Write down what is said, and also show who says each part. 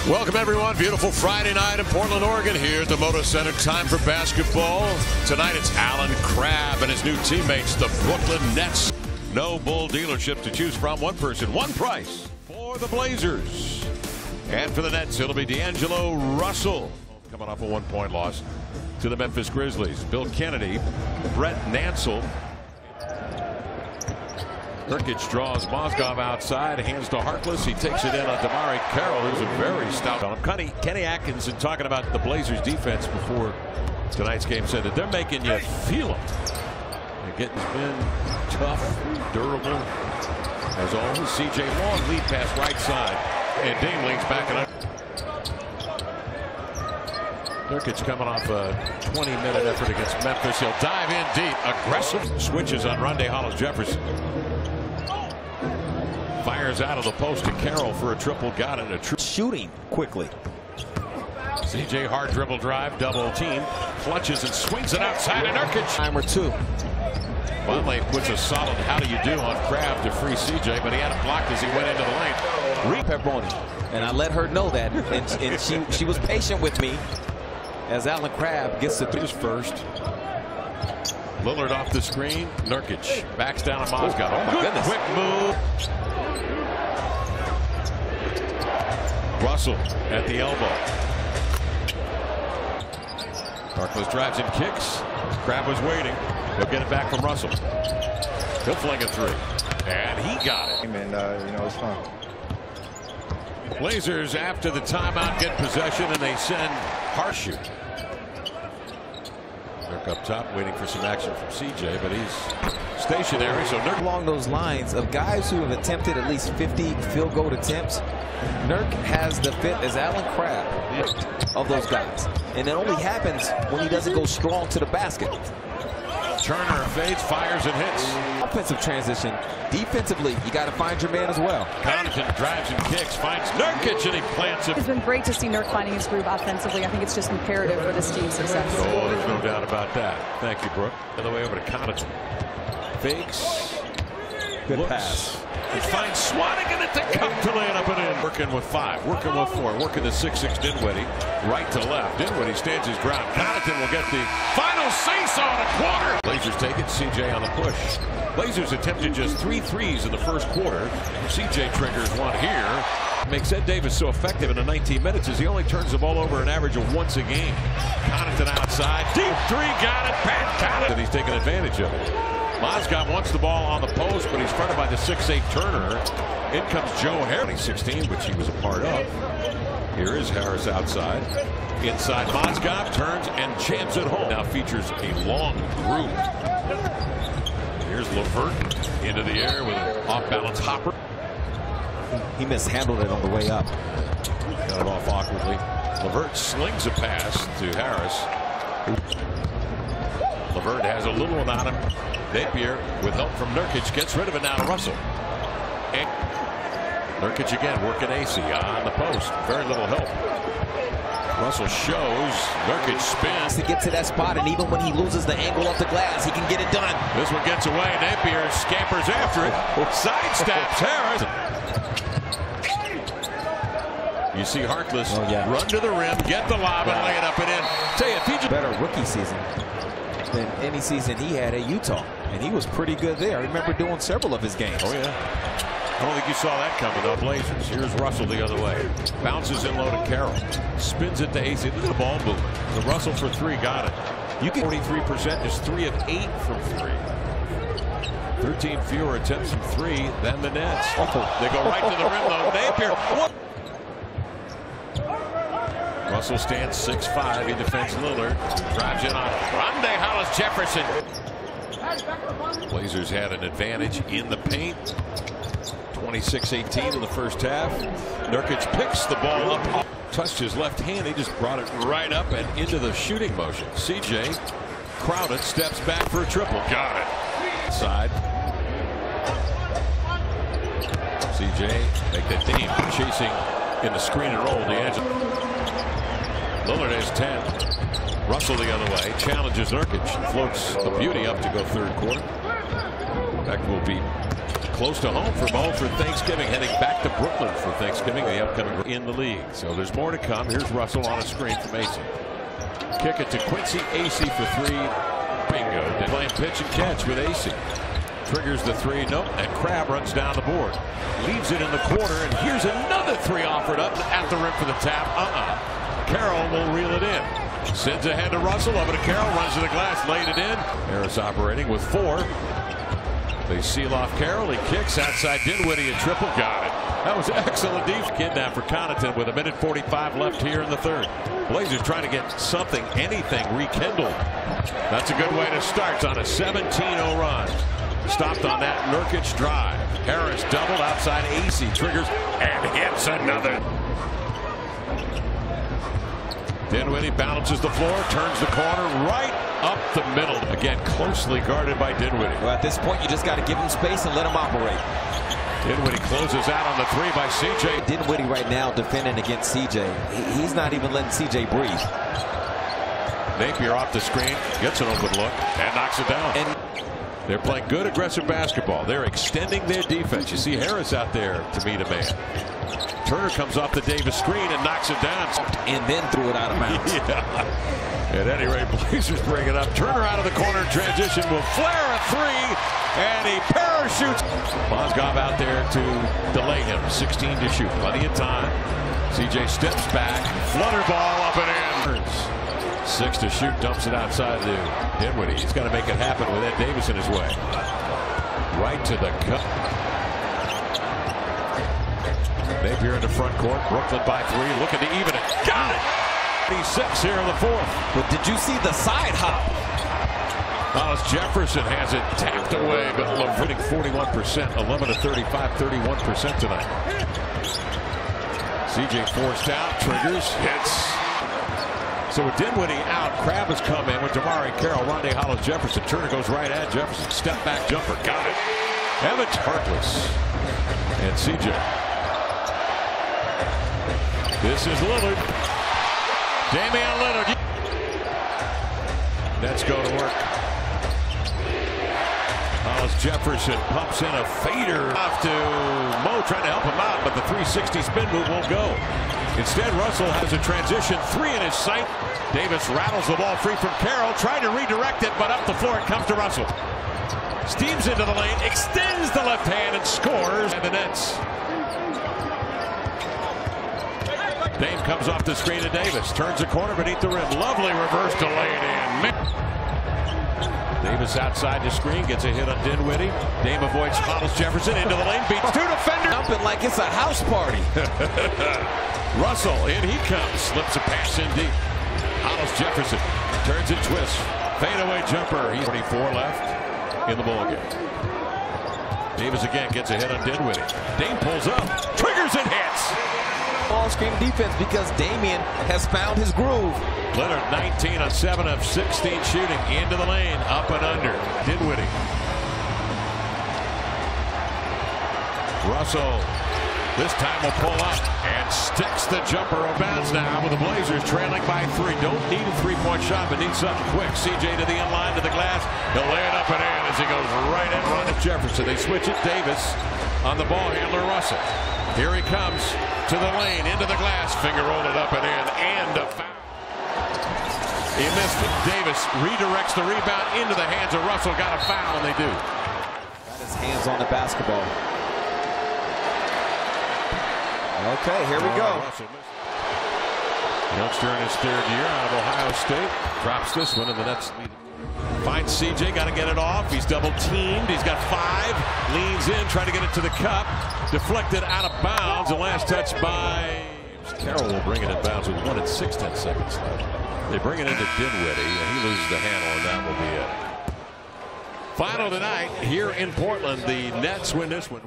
Speaker 1: Welcome, everyone. Beautiful Friday night in Portland, Oregon here at the Moda Center. Time for basketball. Tonight it's Alan Crabb and his new teammates, the Brooklyn Nets. No Bull dealership to choose from. One person, one price for the Blazers. And for the Nets, it'll be D'Angelo Russell. Coming off a 1-point loss to the Memphis Grizzlies. Bill Kennedy, Brett Nansel. Nurkic draws Mozgov outside, hands to Harkless. He takes it in on Damari Carroll, who's a very stout on him. Kenny Atkinson talking about the Blazers defense before tonight's game said that they're making you feel them. They're getting been tough, durable. As always, C.J. Long lead pass right side. And Dame leans back and up. Nurkic coming off a 20-minute effort against Memphis. He'll dive in deep. Aggressive switches on Rondae Hollis-Jefferson. Fires out of the post to Carroll for a triple. Got it.
Speaker 2: Shooting quickly.
Speaker 1: CJ hard dribble drive, double team, clutches and swings it outside to Nurkic.
Speaker 2: Time or two.
Speaker 1: Vonleh puts a solid how do you do on Crabb to free CJ, but he had it blocked as he went into the lane.
Speaker 2: Pepperoni. And I let her know that, and she was patient with me as Alan Crabb gets to
Speaker 1: his first. Lillard off the screen. Nurkic backs down on Mozgov.
Speaker 2: Oh my goodness.
Speaker 1: Quick move. Russell at the elbow. Harkless drives and kicks. Crabb was waiting. He'll get it back from Russell. He'll fling a three. And he got it.
Speaker 3: And, it's fun.
Speaker 1: Blazers, after the timeout, get possession, and they send Harshu. Nurk up top, waiting for some action from CJ, but he's stationary. So Nurk
Speaker 2: along those lines of guys who have attempted at least 50 field goal attempts. Nurk has the fit as Alan Crabb of those guys, and it only happens when he doesn't go strong to the basket.
Speaker 1: Turner fades, fires, and hits.
Speaker 2: Offensive transition. Defensively, you got to find your man as well.
Speaker 1: Connaughton drives and kicks, finds Nurkic, and he plants it.
Speaker 4: It's been great to see Nurk finding his groove offensively. I think it's just imperative for this team's success.
Speaker 1: Oh, there's no doubt about that. Thank you, Brooke. The other way over to Connaughton. Fakes.
Speaker 2: Good pass.
Speaker 1: He finds Swanigan at the cup to lay it up and in. Working with 5, working with 4, working the 6'6" Dinwiddie. Right to left. Dinwiddie stands his ground. Connaughton will get the final seesaw in a quarter. Blazers take it. CJ on the push. Blazers attempted just 3 threes in the first quarter. CJ triggers one here. Makes Ed Davis so effective in the 19 minutes is he only turns the ball over an average of once a game. Connaughton outside. Deep three. Got it. Pat Connaughton. And he's taking advantage of it. Mozgov wants the ball on the post, but he's fronted by the 6'8" Turner. In comes Joe Harris, 2016, which he was a part of. Here is Harris outside. Inside, Mozgov turns and jams it home. Now features a long group. Here's LeVert into the air with an off-balance hopper.
Speaker 2: He mishandled it on the way up.
Speaker 1: Got it off awkwardly. LeVert slings a pass to Harris. LeVert has a little one on him. Napier, with help from Nurkic, gets rid of it now to Russell. And Nurkic again working AC on the post. Very little help. Russell shows. Nurkic spins
Speaker 2: to get to that spot, and even when he loses the angle of the glass, he can get it done.
Speaker 1: This one gets away. Napier scampers after it. Sidesteps Harris. You see Harkless run to the rim, get the lob, and lay it up and in. Tell you, if he just
Speaker 2: better rookie season than any season he had at Utah, and he was pretty good there. I remember doing several of his games.
Speaker 1: Oh yeah. I don't think you saw that coming, though. Blazers. Here's Russell the other way. Bounces in low to Carroll. Spins it to AC. Look at the ball movement. The Russell for 3 got it. You get 43%, just 3 of 8 from 3. 13 fewer attempts from 3 than the Nets. They go right to the rim, though. Napier. Russell stands 6'5". He defends Lillard. Drives in on Rondae Hollis-Jefferson. Blazers had an advantage in the paint. 26-18 in the first half. Nurkic picks the ball up. Touched his left hand. He just brought it right up and into the shooting motion. CJ crowded, steps back for a triple. Got it. Side. CJ make that team chasing in the screen and roll. D'Angelo. Lillard has 10. Russell the other way. Challenges Nurkic. Floats the beauty up to go third quarter. That will be close to home for Mo for Thanksgiving, heading back to Brooklyn for Thanksgiving, the upcoming in the league. So there's more to come. Here's Russell on a screen from Acey. Kick it to Quincy Acey for three. Bingo. They're playing pitch and catch with Acey. Triggers the three. Nope. And Crab runs down the board. Leaves it in the corner. And here's another three offered up at the rim for the tap. Carroll will reel it in. Sends ahead to Russell. Over to Carroll. Runs to the glass. Laid it in. Harris operating with four. They seal off Carroll. He kicks outside Dinwiddie. A triple. Got it. That was excellent defense. Kidnap for Connaughton with 1:45 left here in the third. Blazers trying to get something, anything rekindled. That's a good way to start on a 17-0 run. Stopped on that Nurkic drive. Harris doubled outside Acey. Triggers and hits another. Dinwiddie balances the floor, turns the corner right up the middle. Again, closely guarded by Dinwiddie.
Speaker 2: Well, at this point, you just got to give him space and let him operate.
Speaker 1: Dinwiddie closes out on the three by CJ.
Speaker 2: Dinwiddie right now defending against CJ. He's not even letting CJ breathe.
Speaker 1: Napier off the screen, gets an open look, and knocks it down. And they're playing good aggressive basketball. They're extending their defense. You see Harris out there to meet a man. Turner comes off the Davis screen and knocks it down.
Speaker 2: And then threw it out of bounds.
Speaker 1: Yeah. At any rate, Blazers bring it up. Turner out of the corner in transition will flare a three, and he parachutes. Mozgov out there to delay him. 16 to shoot. Plenty of time. CJ steps back. Flutter ball up and in. 6 to shoot. Dumps it outside to Dinwiddie. He's got to make it happen with Ed Davis in his way. Right to the cup. Napier in the front court. Brooklyn by three. Looking to even it. Got it! 36 here in the fourth.
Speaker 2: But did you see the side hop?
Speaker 1: Hollis Jefferson has it tapped away, but hitting 41%. 11 to 35, 31% tonight. CJ forced out. Triggers. Hits. So with Dinwiddie out, Crab has come in with Damari Carroll, Rondae Hollis Jefferson. Turner goes right at Jefferson. Step back jumper. Got it. Evans Harkless. And CJ. This is Lillard. Damian Lillard. Nets go to work. Hollis Jefferson pumps in a fader off to Mo, trying to help him out, but the 360 spin move won't go. Instead, Russell has a transition three in his sight. Davis rattles the ball free from Carroll, trying to redirect it, but up the floor it comes to Russell. Steams into the lane, extends the left hand, and scores. And the Nets. Dame comes off the screen to Davis. Turns the corner beneath the rim. Lovely reverse to lay it in. Davis outside the screen. Gets a hit on Dinwiddie. Dame avoids Hollis Jefferson into the lane. Beats two defenders.
Speaker 2: Jumping like it's a house party.
Speaker 1: Russell, in he comes. Slips a pass in deep. Hollis Jefferson turns and twists. Fadeaway jumper. He's 24 left in the ballgame. Davis again gets a hit on Dinwiddie. Dame pulls up. Triggers and hits.
Speaker 2: On-screen defense because Damian has found his groove.
Speaker 1: Leonard 19 on 7 of 16 shooting into the lane, up and under. Dinwiddie. Russell this time will pull up and sticks the jumper of bounds now with the Blazers trailing by 3. Don't need a three-point shot, but need something quick. CJ to the inline to the glass. He'll lay it up and in as he goes right at Rondae Jefferson. They switch it. Davis on the ball handler Russell. Here he comes to the lane, into the glass, finger rolled it up and in, and a foul. He missed it. Davis redirects the rebound into the hands of Russell. Got a foul, and they do.
Speaker 2: Got his hands on the basketball. Okay, here we go.
Speaker 1: Youngster in his third year out of Ohio State. Drops this one, and the Nets lead. Finds CJ, got to get it off. He's double teamed. He's got 5. Leans in, trying to get it to the cup. Deflected out of bounds. The last touch by Carroll will bring it in bounds with 1 and 6/10 seconds left. They bring it into Dinwiddie, and he loses the handle, and that will be it. Final tonight here in Portland. The Nets win this one.